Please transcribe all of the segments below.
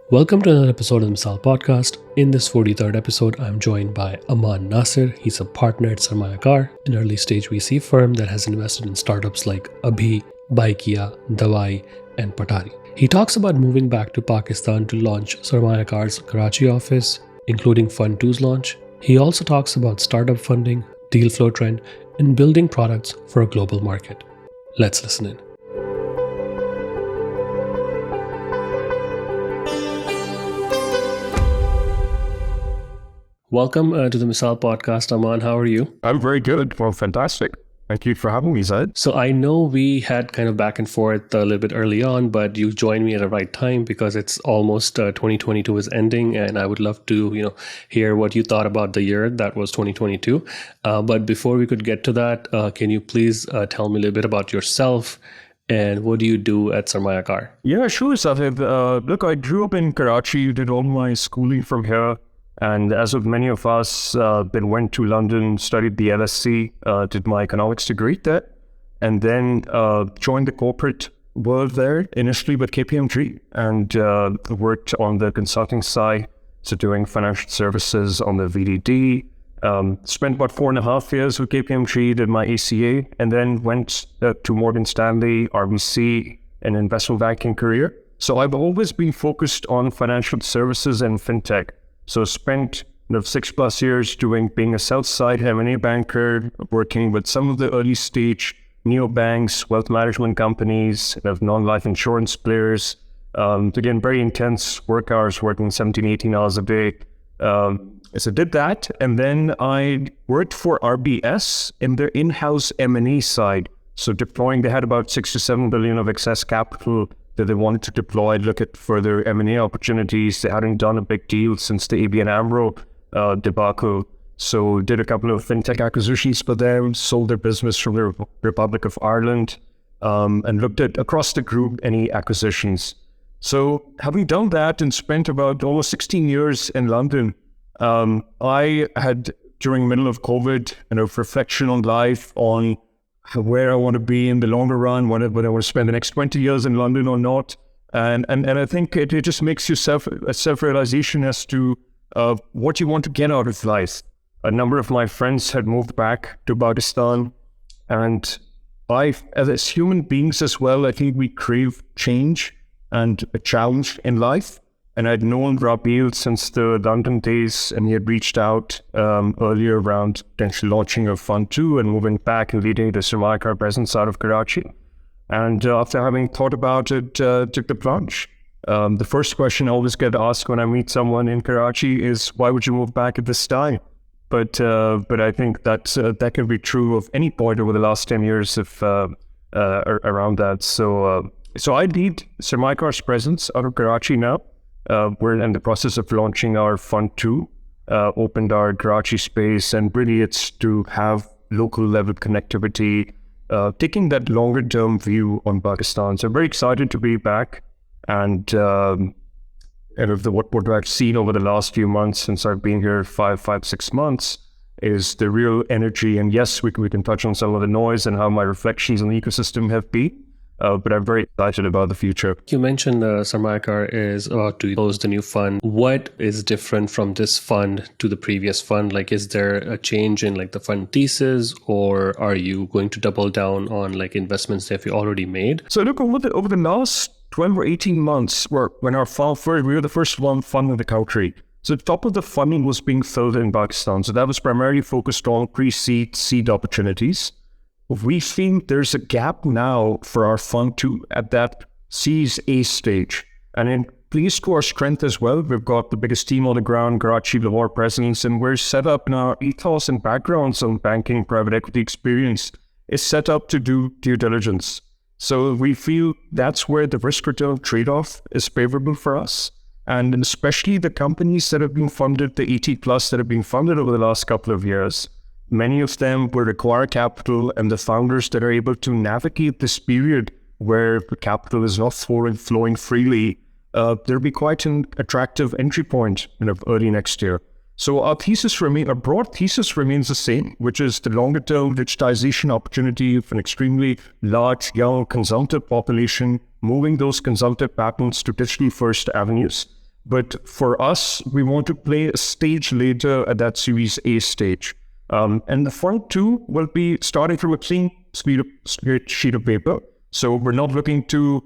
Welcome to another episode of the Misal Podcast. In this 43rd episode, I'm joined by Aman Nasir. He's a partner at Sarmayacar, an early stage VC firm that has invested in startups like Abhi, Bykea, Dawaai, and Patari. He talks about moving back to Pakistan to launch Sarmayacar's Karachi office, including Fund 2's launch. He also talks about startup funding, deal flow trend, and building products for a global market. Let's listen in. Welcome to the Misal Podcast, Aman. How are you? I'm very good. Well, fantastic. Thank you for having me, Zaid. So I know we had kind of back and forth a little bit early on, but you joined me at the right time because it's almost 2022 is ending, and I would love to, hear what you thought about the year that was 2022. But before we could get to that, can you please tell me a little bit about yourself and what do you do at Sarmayacar? Yeah, sure, Zaid. Look, I grew up in Karachi, did all my schooling from here. And as with many of us, then went to London, studied the LSE, did my economics degree there, and then joined the corporate world there, initially with KPMG, and worked on the consulting side, so doing financial services on the VDD. Spent about 4.5 years with KPMG, did my ACA, and then went to Morgan Stanley, RBC, an investment banking career. So I've always been focused on financial services and fintech. So spent 6+ years being a sell-side M&A banker, working with some of the early stage neobanks, wealth management companies, non-life insurance players. Again, very intense work hours, working 17, 18 hours a day. So did that, and then I worked for RBS in their in-house M&A side. So deploying, they had about 6 to 7 billion of excess capital that they wanted to deploy, look at further M&A opportunities. They hadn't done a big deal since the ABN AMRO debacle. So did a couple of fintech acquisitions for them, sold their business from the Republic of Ireland, and looked at across the group any acquisitions. So having done that and spent about almost 16 years in London, I had, during the middle of COVID, reflection on life, on where I want to be in the longer run, whether I want to spend the next 20 years in London or not. And I think it just makes you a self-realization as to what you want to get out of life. A number of my friends had moved back to Pakistan, and as human beings as well, I think we crave change and a challenge in life. And I'd known Rabil since the London days, and he had reached out earlier around potentially launching a Fund 2 and moving back and leading the Sarmayacar presence out of Karachi. And after having thought about it, took the plunge. The first question I always get asked when I meet someone in Karachi is, why would you move back at this time? But I think that can be true of any point over the last 10 years around that. So I lead Sarmayacar's presence out of Karachi now. We're in the process of launching our Fund 2, opened our Karachi space, and really it's to have local level connectivity, taking that longer term view on Pakistan. So I'm very excited to be back, and what I've seen over the last few months since I've been here 6 months is the real energy. And yes, we can touch on some of the noise and how my reflections on the ecosystem have been. But I'm very excited about the future. You mentioned Sarmayacar is about to close the new fund. What is different from this fund to the previous fund? Like, is there a change in the fund thesis, or are you going to double down on investments that you already made? So look, over the last 12 or 18 months, when our fund, we were the first one fund in the country. So the top of the funding was being filled in Pakistan. So that was primarily focused on pre-seed, seed opportunities. We think there's a gap now for our Fund 2 at that Series A stage. And in pleased to our strength as well, we've got the biggest team on the ground, Karachi, Lahore presence, and we're set up now. Our ethos and backgrounds on banking, private equity experience is set up to do due diligence. So we feel that's where the risk-return trade-off is favorable for us. And especially the companies that have been funded, the 80+ that have been funded over the last couple of years, many of them will require capital, and the founders that are able to navigate this period where the capital is not flowing freely, there'll be quite an attractive entry point early next year. So our broad thesis remains the same, which is the longer-term digitization opportunity of an extremely large, young consumptive population, moving those consumptive patterns to digital-first avenues. But for us, we want to play a stage later at that Series A stage. And the fund two will be starting from a clean sheet of paper. So we're not looking to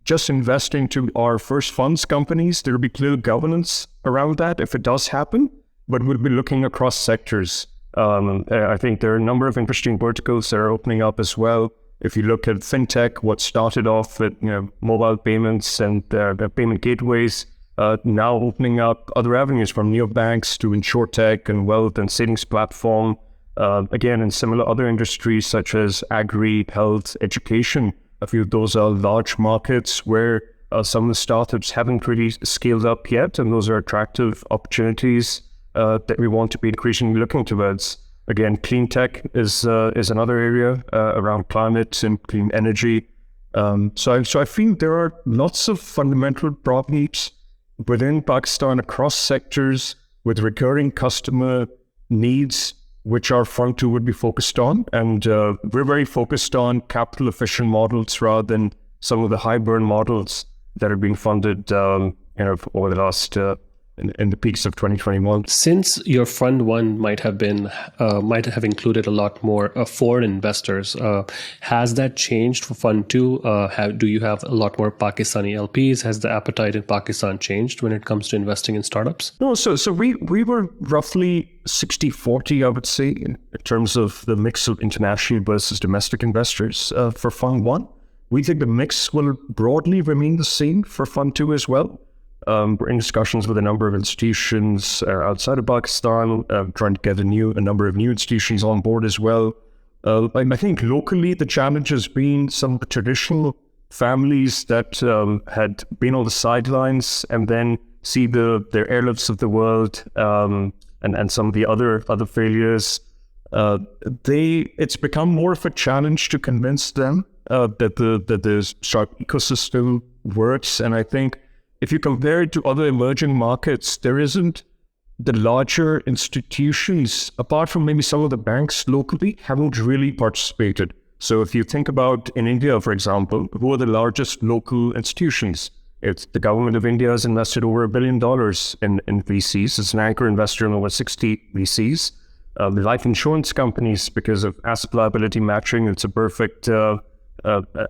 just invest into our first funds companies. There will be clear governance around that if it does happen, but we'll be looking across sectors. I think there are a number of interesting verticals that are opening up as well. If you look at fintech, what started off with mobile payments and payment gateways, now opening up other avenues from neobanks to insurtech and wealth and savings platform. Again, in similar other industries such as agri, health, education, I feel those are large markets where some of the startups haven't really scaled up yet, and those are attractive opportunities that we want to be increasingly looking towards. Again, clean tech is another area around climate and clean energy. So I feel there are lots of fundamental problems within Pakistan across sectors with recurring customer needs, which our fund two would be focused on. And we're very focused on capital efficient models rather than some of the high burn models that are being funded over the last in the peaks of 2021. Since your fund one might have included a lot more foreign investors, has that changed for fund two? Do you have a lot more Pakistani LPs? Has the appetite in Pakistan changed when it comes to investing in startups? No, so we were roughly 60-40, I would say, in terms of the mix of international versus domestic investors for fund one. We think the mix will broadly remain the same for fund two as well. We're in discussions with a number of institutions outside of Pakistan, trying to get a number of new institutions on board as well. I think locally the challenge has been some of the traditional families that had been on the sidelines and then see their airlifts of the world and some of the other failures. It's become more of a challenge to convince them that the startup ecosystem works, and I think if you compare it to other emerging markets, there isn't the larger institutions, apart from maybe some of the banks locally, haven't really participated. So if you think about in India, for example, who are the largest local institutions? It's the government of India has invested over $1 billion in VCs. It's an anchor investor in over 60 VCs. The life insurance companies, because of asset liability matching, it's a perfect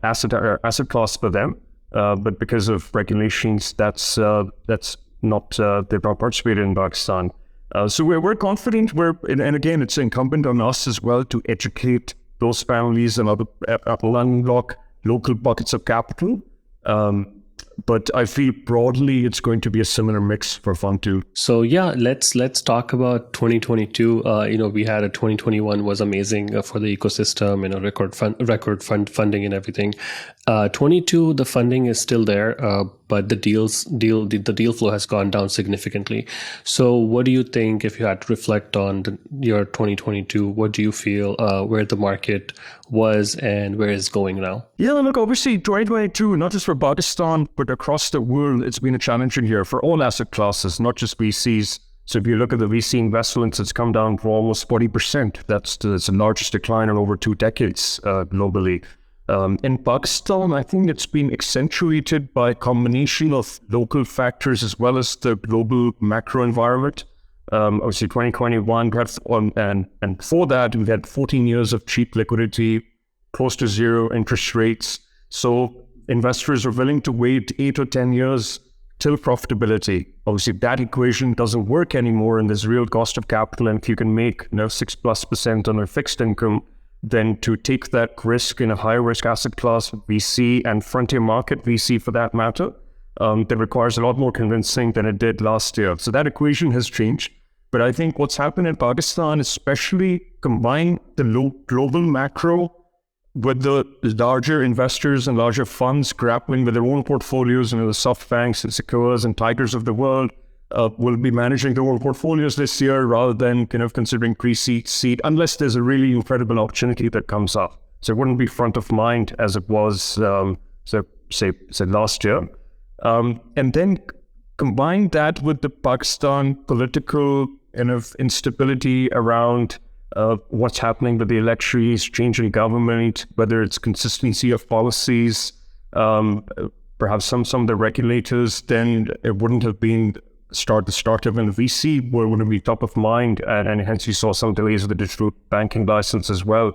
asset class for them. But because of regulations, that's not they've not participated in Pakistan. So we're confident. And again, it's incumbent on us as well to educate those families and unlock local buckets of capital. But I feel broadly it's going to be a similar mix for Fund 2. So yeah, let's talk about 2022. We had a 2021 was amazing for the ecosystem, record funding and everything. 22, the funding is still there, but the deal flow has gone down significantly. So what do you think, if you had to reflect on your 2022, what do you feel where the market was and where it's going now? Yeah, look, obviously 2022, not just for Pakistan, but across the world, it's been a challenging year for all asset classes, not just VCs. So if you look at the VC investments, it's come down for almost 40%. That's the largest decline in over 2 decades globally. In Pakistan, I think it's been accentuated by a combination of local factors as well as the global macro environment. Obviously, 2021, and before that, we had 14 years of cheap liquidity, close to zero interest rates. So investors are willing to wait 8 or 10 years till profitability. Obviously, that equation doesn't work anymore, and there's real cost of capital. And if you can make 6+% on a fixed income, then to take that risk in a high risk asset class VC and frontier market VC for that matter, that requires a lot more convincing than it did last year. So that equation has changed. But I think what's happened in Pakistan, especially combine the global macro with the larger investors and larger funds grappling with their own portfolios, the SoftBanks and Sequoias and Tigers of the world will be managing their own portfolios this year rather than considering seed, unless there's a really incredible opportunity that comes up. So it wouldn't be front of mind as it was, say last year. And then combine that with the Pakistan political instability around what's happening with the elections, change in government, whether it's consistency of policies, perhaps some of the regulators, then it wouldn't have been the startup and VC wouldn't be top of mind, and hence you saw some delays of the digital banking license as well.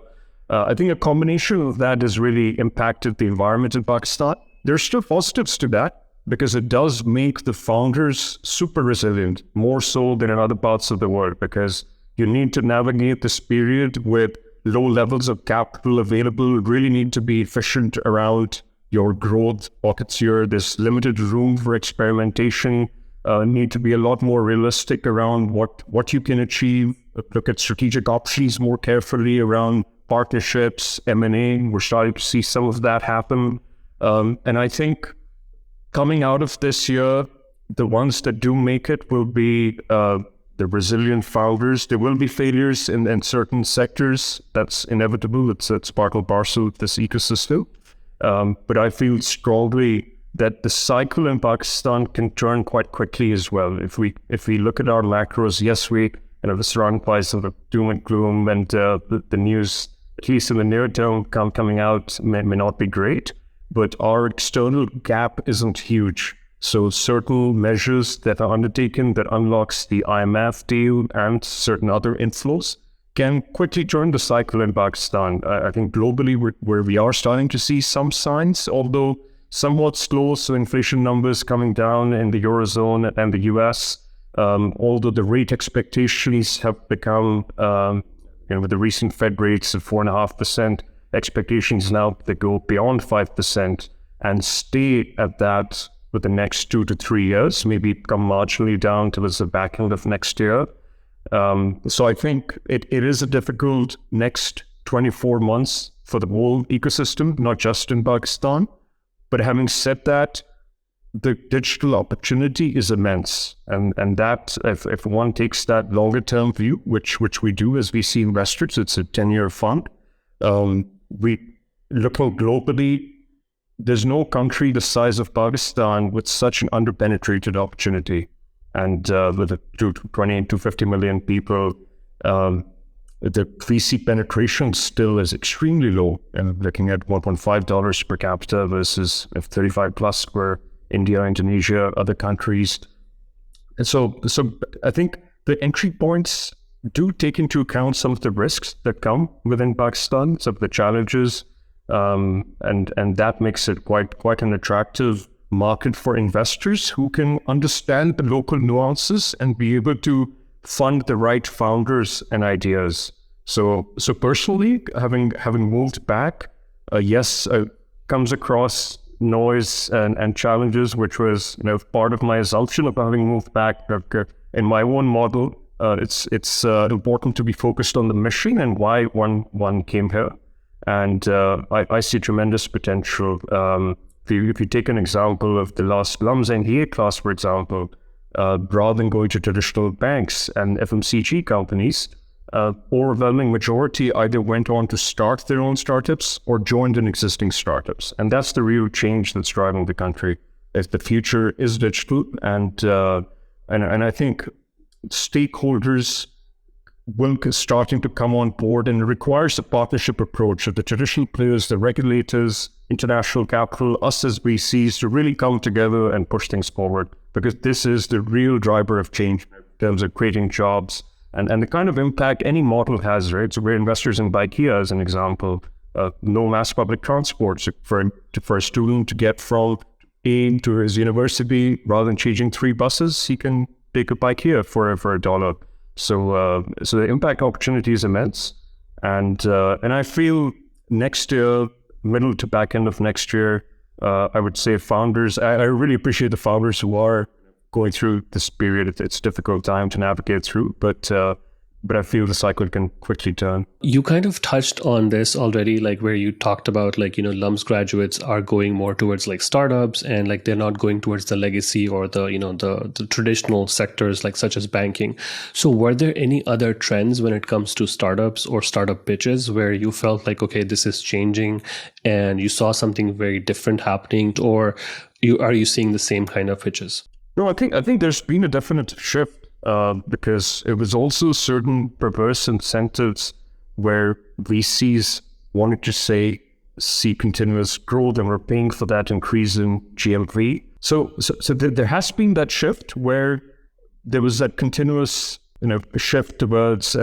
I think a combination of that has really impacted the environment in Pakistan. There's still positives to that because it does make the founders super resilient, more so than in other parts of the world, because you need to navigate this period with low levels of capital available, really need to be efficient around your growth pockets here. There's limited room for experimentation, need to be a lot more realistic around what you can achieve, look at strategic options more carefully around partnerships, M&A. We're starting to see some of that happen. And I think coming out of this year, the ones that do make it will be the resilient founders. There will be failures in certain sectors. That's inevitable. It's part and parcel of this ecosystem. But I feel strongly that the cycle in Pakistan can turn quite quickly as well. If we look at our macros, yes, we the surrounded by sort of doom and gloom, and the news, at least in the near term, coming out may not be great. But our external gap isn't huge. So certain measures that are undertaken that unlocks the IMF deal and certain other inflows can quickly turn the cycle in Pakistan. I think globally where we are starting to see some signs, although somewhat slow. So inflation numbers coming down in the Eurozone and the US, although the rate expectations have become, with the recent Fed rates of 4.5%, expectations now that go beyond 5% and stay at that for the next 2 to 3 years, maybe come marginally down towards the back end of next year. So I think it is a difficult next 24 months for the whole ecosystem, not just in Pakistan. But having said that, the digital opportunity is immense. And that, if one takes that longer term view, which we do as VC investors, it's a 10-year fund. We looking globally, there's no country the size of Pakistan with such an underpenetrated opportunity. And with 20 to 50 million people, the VC penetration still is extremely low. And looking at $1.5 per capita versus 35 plus for India, Indonesia, other countries. And so I think the entry points do take into account some of the risks that come within Pakistan, some of the challenges, and that makes it quite an attractive market for investors who can understand the local nuances and be able to fund the right founders and ideas. So personally, having moved back, yes, comes across noise and challenges, which was part of my assumption of having moved back. In my own model, it's important to be focused on the mission and why one came here, and I see tremendous potential. If you take an example of the last LUMS NDA class, for example, rather than going to traditional banks and FMCG companies, overwhelming majority either went on to start their own startups or joined in existing startups. And that's the real change that's driving the country. If the future is digital, and I think stakeholders will starting to come on board, and it requires a partnership approach of the traditional players, the regulators, international capital, us as VCs to really come together and push things forward, because this is the real driver of change in terms of creating jobs and the kind of impact any model has, right? So we're investors in Bykea as an example. No mass public transport. So for a student to get from A to his university, rather than changing 3 buses, he can take a Bykea for $1. So the impact opportunity is immense, and I feel next year, middle to back end of next year, I would say founders. I really appreciate the founders who are going through this period. It's a difficult time to navigate through, but I feel the cycle can quickly turn. You kind of touched on this already, like where you talked about LUMS graduates are going more towards like startups, and like they're not going towards the legacy or the traditional sectors like such as banking. So were there any other trends when it comes to startups or startup pitches where you felt like, okay, this is changing and you saw something very different happening, or are you seeing the same kind of pitches? No, I think there's been a definite shift. Because it was also certain perverse incentives where VCs wanted to say, see continuous growth, and we're paying for that increase in GMV. So there has been that shift where there was that continuous shift towards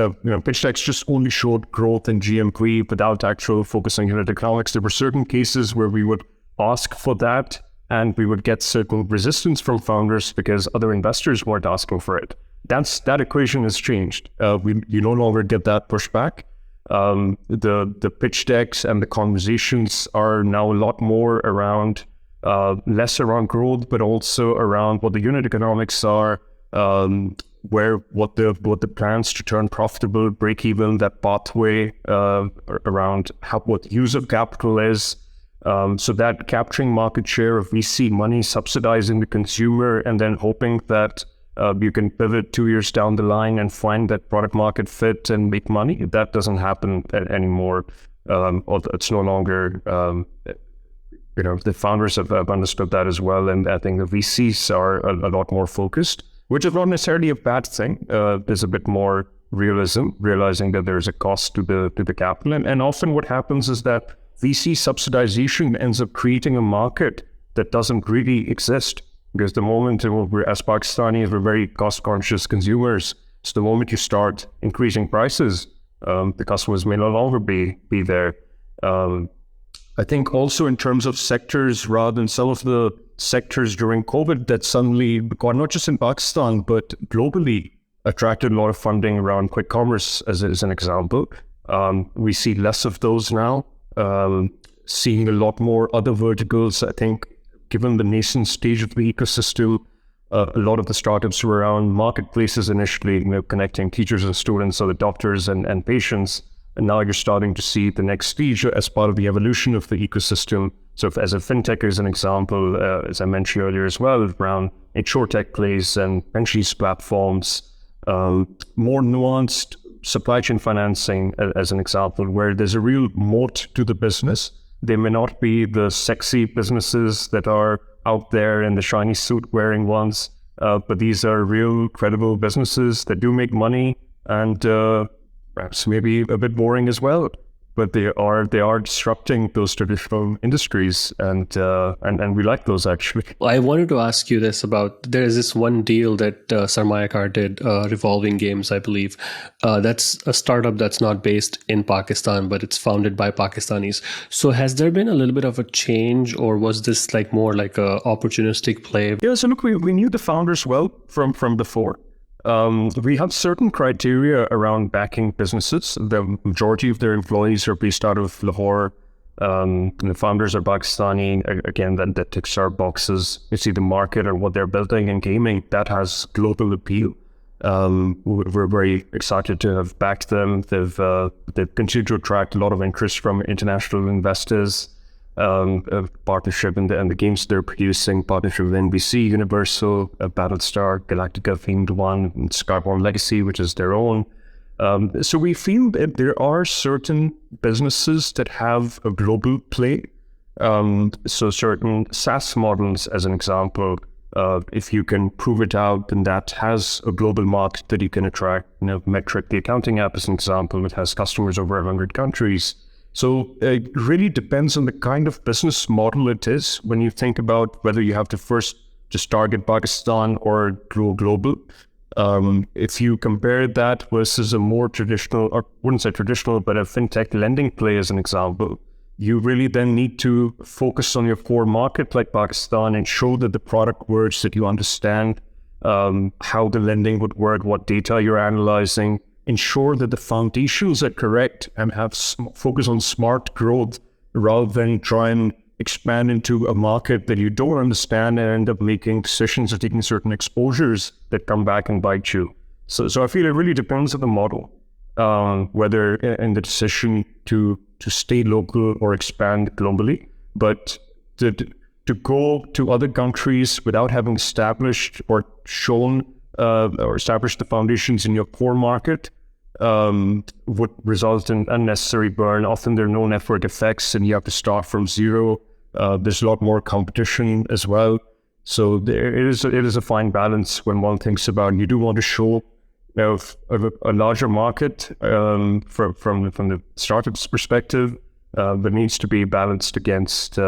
pitch decks just only showed growth in GMV without actual focusing unit economics. There were certain cases where we would ask for that, and we would get certain resistance from founders because other investors weren't asking for it. That equation has changed. You no longer get that pushback. The pitch decks and the conversations are now a lot more around less around growth, but also around what the unit economics are, what the plans to turn profitable, break even, that pathway around what use of capital is. So that capturing market share of VC money, subsidizing the consumer, and then hoping that you can pivot 2 years down the line and find that product market fit and make money. That doesn't happen anymore. It's no longer, the founders have understood that as well. And I think the VCs are a lot more focused, which is not necessarily a bad thing. There's a bit more realism, realizing that there's a cost to the capital. And often what happens is that VC subsidization ends up creating a market that doesn't really exist. Because the moment we're, as Pakistanis, we're very cost-conscious consumers. So the moment you start increasing prices, the customers may no longer be there. I think also in terms of sectors, rather than some of the sectors during COVID that suddenly, not just in Pakistan, but globally, attracted a lot of funding around quick commerce, as an example. We see less of those now, seeing a lot more other verticals. I think given the nascent stage of the ecosystem, a lot of the startups were around marketplaces initially, connecting teachers and students, or the doctors and patients. And now you're starting to see the next stage as part of the evolution of the ecosystem. So as a fintech is an example, as I mentioned earlier as well, around insurtech plays and pensions platforms, more nuanced supply chain financing as an example, where there's a real moat to the business. They may not be the sexy businesses that are out there and the shiny suit wearing ones, but these are real credible businesses that do make money and perhaps maybe a bit boring as well. But they are disrupting those traditional industries, and we like those actually. I wanted to ask you this about, there is this one deal that Sarmayacar did, Revolving Games, I believe. That's a startup that's not based in Pakistan, but it's founded by Pakistanis. So has there been a little bit of a change, or was this more like a opportunistic play? Yeah, so look, we knew the founders well from before. We have certain criteria around backing businesses. The majority of their employees are based out of Lahore. The founders are Pakistani. Again, that ticks our boxes. You see the market and what they're building in gaming, that has global appeal. We're very excited to have backed them. They've continued to attract a lot of interest from international investors. Partnership and the games they're producing, partnership with NBC, Universal, Battlestar, Galactica themed one, and Skyborn Legacy, which is their own. So we feel that there are certain businesses that have a global play. So certain SaaS models, as an example, if you can prove it out, then that has a global market that you can attract. Metric, the accounting app, as an example, it has customers over 100 countries. So it really depends on the kind of business model it is when you think about whether you have to first just target Pakistan or go global. If you compare that versus a more traditional, or wouldn't say traditional, but a fintech lending play as an example, you really then need to focus on your core market like Pakistan and show that the product works, that you understand how the lending would work, what data you're analyzing, ensure that the foundations are correct, and have focus on smart growth rather than try and expand into a market that you don't understand and end up making decisions or taking certain exposures that come back and bite you. So I feel it really depends on the model, whether in the decision to stay local or expand globally. But to go to other countries without having established or shown or establish the foundations in your core market would result in unnecessary burn. Often there are no network effects and you have to start from zero. There's a lot more competition as well. So it is a fine balance when one thinks about, you do want to show a larger market from the startup's perspective, but needs to be balanced against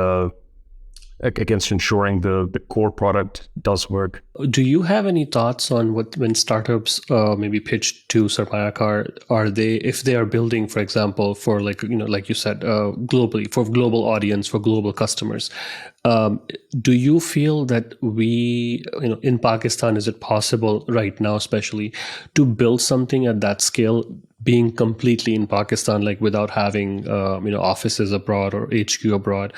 ensuring the core product does work. Do you have any thoughts on when startups maybe pitch to Sarmayacar, if they are building, for example, for like you said, globally, for global audience, for global customers, do you feel that in Pakistan, is it possible right now, especially, to build something at that scale, being completely in Pakistan, like without having offices abroad or HQ abroad?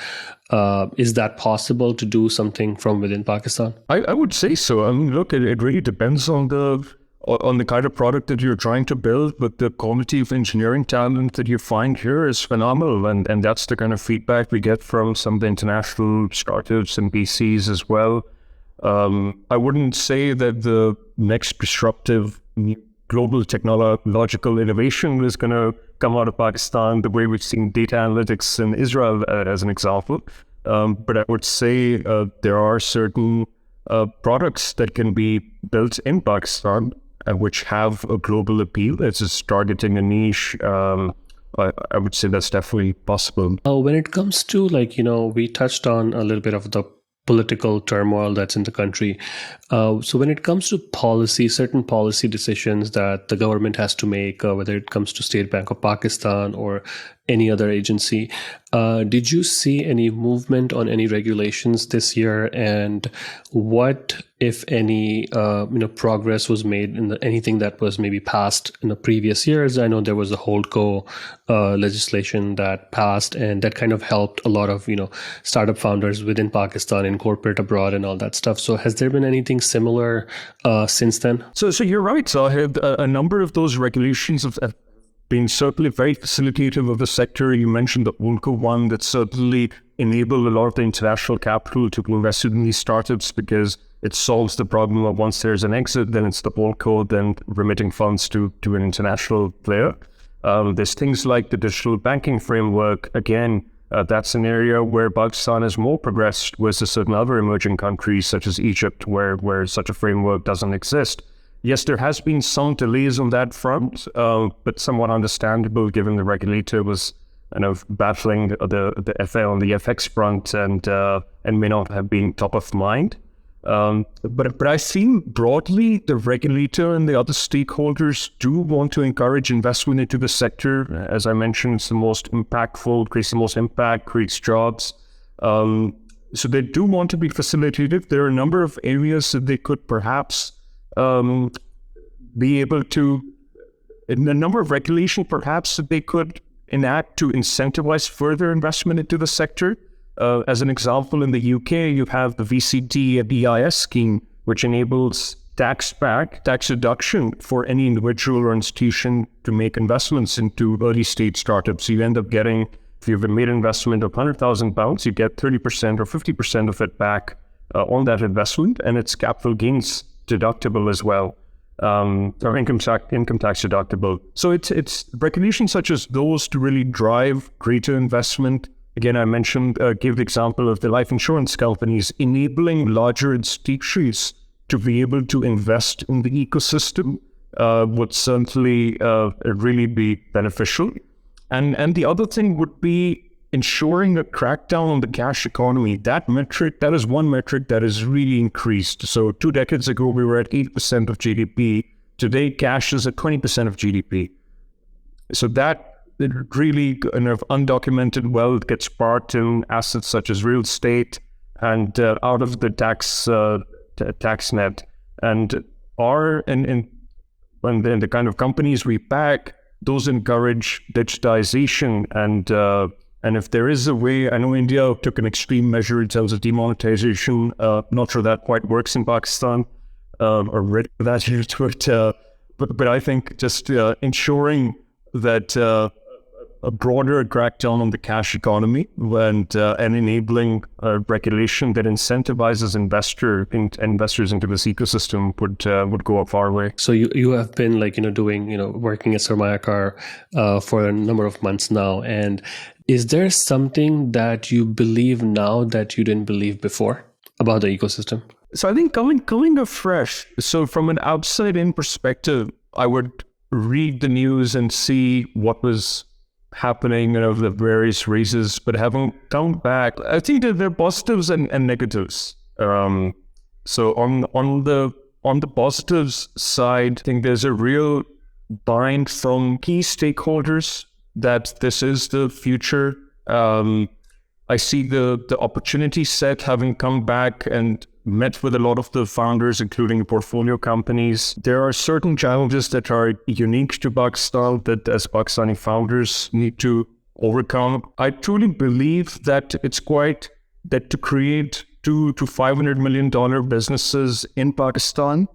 Is that possible to do something from within Pakistan? I would say so. I mean, look, it really depends on the kind of product that you're trying to build, but the quality of engineering talent that you find here is phenomenal, and that's the kind of feedback we get from some of the international startups and VCs as well. I wouldn't say that the next disruptive global technological innovation is going to come out of Pakistan the way we've seen data analytics in Israel as an example. But I would say there are certain products that can be built in Pakistan which have a global appeal. It's just targeting a niche. I would say that's definitely possible. When it comes to we touched on a little bit of the political turmoil that's in the country. So when it comes to certain policy decisions that the government has to make, whether it comes to State Bank of Pakistan or any other agency, did you see any movement on any regulations this year? And what, if any, progress was made in anything that was maybe passed in the previous years? I know there was a holdco legislation that passed, and that kind of helped a lot of startup founders within Pakistan incorporate abroad and all that stuff. So has there been anything similar since then? So you're right, Sahib. A number of those regulations have been certainly very facilitative of the sector. You mentioned the holdco one that certainly enabled a lot of the international capital to invest in these startups, because it solves the problem of once there's an exit, then it's the holdco then remitting funds to an international player. There's things like the digital banking framework. Again, that's an area where Pakistan is more progressed versus certain other emerging countries such as Egypt, where such a framework doesn't exist. Yes, there has been some delays on that front, but somewhat understandable given the regulator was battling the FA on the FX front and may not have been top of mind. But I think broadly the regulator and the other stakeholders do want to encourage investment into the sector. As I mentioned, it's the most impactful, creates the most impact, creates jobs. So they do want to be facilitated. There are a number of areas that they could perhaps be able to, in a number of regulation perhaps that they could enact to incentivize further investment into the sector. As an example, in the UK, you have the VCT and EIS scheme, which enables tax deduction for any individual or institution to make investments into early stage startups. You end up getting, if you've made an investment of £100,000, you get 30% or 50% of it back on that investment, and it's capital gains deductible as well, or income tax deductible. So it's regulations such as those to really drive greater investment. Again, I mentioned, give the example of the life insurance companies enabling larger institutions to be able to invest in the ecosystem would certainly really be beneficial. And the other thing would be ensuring a crackdown on the cash economy. That is one metric that has really increased. So 2 decades ago, we were at 8% of GDP. Today, cash is at 20% of GDP. So that really kind of undocumented wealth gets parked in assets such as real estate and out of the tax net. And when the kind of companies we back, those encourage digitization and if there is a way, I know India took an extreme measure in terms of demonetization. Not sure that quite works in Pakistan, or ready for that here to it. But I think just ensuring that a broader crackdown on the cash economy and enabling regulation that incentivizes investors into this ecosystem would go a far way. So you have been working at Sarmayacar for a number of months now, and is there something that you believe now that you didn't believe before about the ecosystem? So I think coming afresh. So from an outside in perspective, I would read the news and see what was happening, the various races, but having come back, I think that there are positives and negatives. So on the positives side, I think there's a real buy-in from key stakeholders that this is the future. I see the opportunity set having come back and met with a lot of the founders, including portfolio companies. There are certain challenges that are unique to Pakistan that as Pakistani founders need to overcome. I truly believe that that to create $200 to $500 million businesses in Pakistan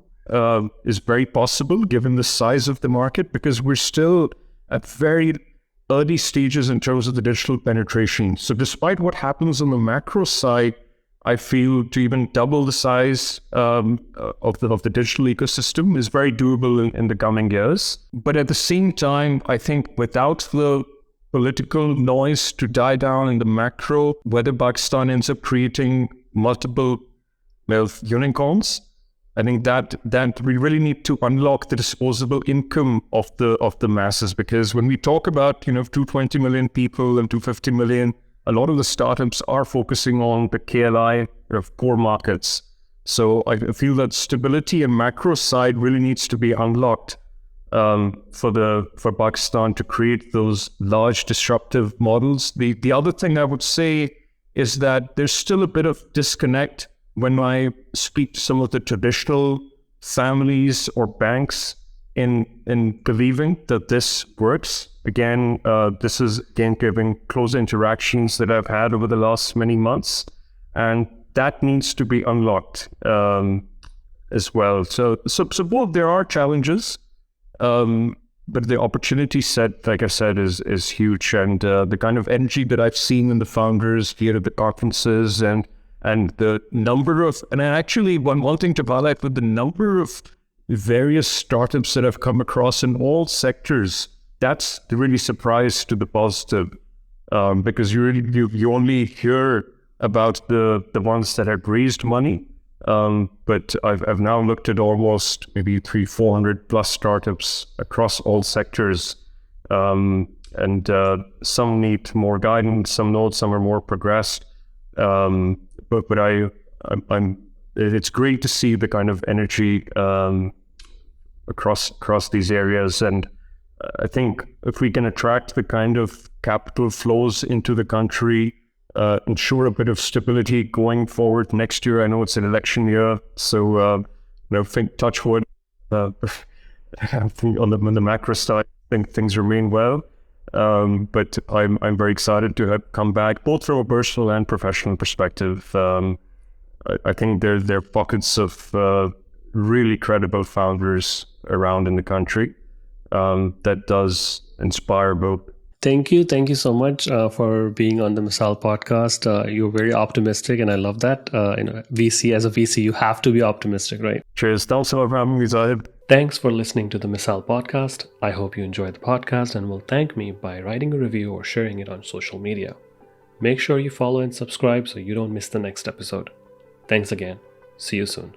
is very possible given the size of the market, because we're still at very early stages in terms of the digital penetration. So despite what happens on the macro side, I feel to even double the size of the digital ecosystem is very doable in the coming years. But at the same time, I think without the political noise to die down in the macro, whether Pakistan ends up creating multiple unicorns, I think that we really need to unlock the disposable income of the masses, because when we talk about 220 million people and 250 million, a lot of the startups are focusing on the KLI core markets. So I feel that stability and macro side really needs to be unlocked for Pakistan to create those large disruptive models. The other thing I would say is that there's still a bit of disconnect when I speak to some of the traditional families or banks in believing that this works. Again, this is giving close interactions that I've had over the last many months, and that needs to be unlocked as well. So both there are challenges, but the opportunity set, like I said, is huge, and the kind of energy that I've seen in the founders here at the conferences and the number of, and actually one thing to highlight with the number of various startups that I've come across in all sectors, that's really surprise to the positive, because you only hear about the ones that have raised money, but I've now looked at almost maybe 300-400 plus startups across all sectors, and some need more guidance, some are more progressed. But it's great to see the kind of energy across these areas, and I think if we can attract the kind of capital flows into the country, ensure a bit of stability going forward next year. I know it's an election year, so think touch wood. I think on the macro side, I think things remain well. But I'm very excited to have come back, both from a personal and professional perspective. I think there are pockets of really credible founders around in the country that does inspire both. Thank you so much for being on the Misal podcast. You're very optimistic, and I love that. VC, as a VC, you have to be optimistic, right? Cheers. Thanks for having me, Zahid. Thanks for listening to the Misal podcast. I hope you enjoyed the podcast and will thank me by writing a review or sharing it on social media. Make sure you follow and subscribe so you don't miss the next episode. Thanks again. See you soon.